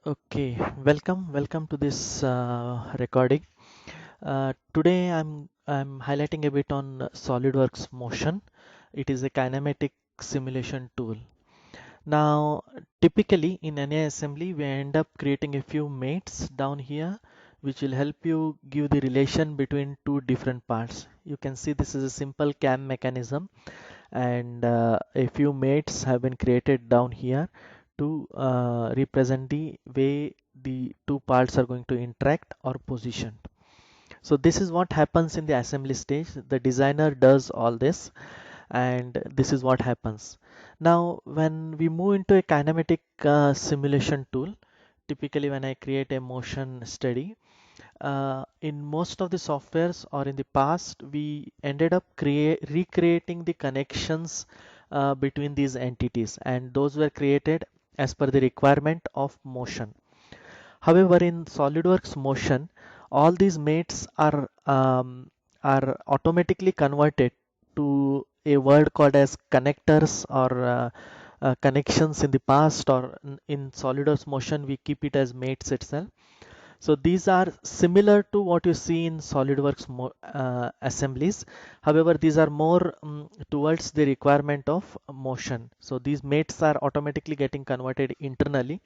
Okay, welcome to this recording. Today I'm highlighting a bit on SolidWorks Motion. It is a kinematic simulation tool. Now, typically in any assembly, we end up creating a few mates down here, which will help you give the relation between two different parts. You can see this is a simple cam mechanism, and a few mates have been created down here to represent the way the two parts are going to interact or positioned. So this is what happens in the assembly stage. The designer does all this, and this is what happens. Now when we move into a kinematic simulation tool, typically when I create a motion study, in most of the softwares or in the past, we ended up recreating the connections between these entities, and those were created as per the requirement of motion. However, in SolidWorks Motion, all these mates are automatically converted to a word called as connectors or connections in the past, or in SolidWorks Motion we keep it as mates itself. So these are similar to what you see in SolidWorks assemblies. However, these are more towards the requirement of motion. So these mates are automatically getting converted internally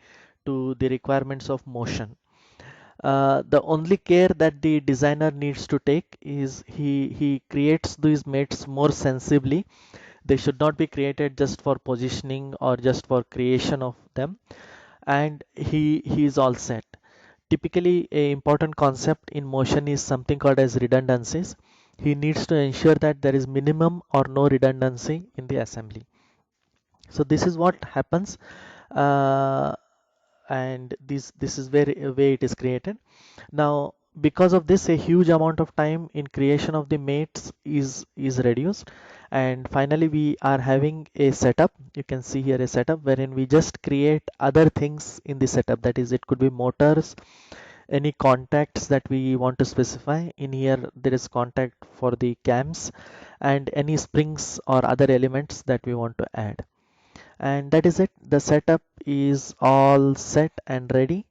to the requirements of motion. The only care that the designer needs to take is he creates these mates more sensibly. They should not be created just for positioning or just for creation of them, and he is all set. Typically, a important concept in motion is something called as redundancies. He needs to ensure that there is minimum or no redundancy in the assembly. So this is what happens, uh, and this is where way it is created. Now, because of this, a huge amount of time in creation of the mates is reduced, and finally we are having a setup. You can see here a setup wherein we just create other things in the setup. That is, it could be motors, any contacts that we want to specify. In here there is contact for the cams, and any springs or other elements that we want to add. And that is it. The setup is all set and ready.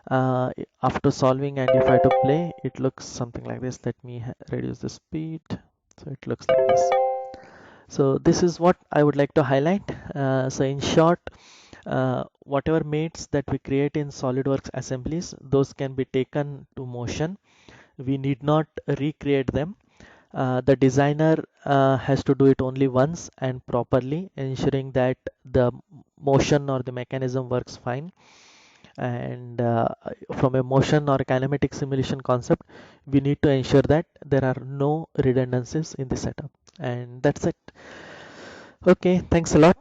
After solving, and if I to play, it looks something like this. Let me reduce the speed, so it looks like this. So this is what I would like to highlight. So in short, whatever mates that we create in SolidWorks assemblies, those can be taken to motion. We need not recreate them. The designer has to do it only once and properly, ensuring that the motion or the mechanism works fine. And from a motion or kinematic simulation concept, we need to ensure that there are no redundancies in the setup. And that's it. Okay, thanks a lot.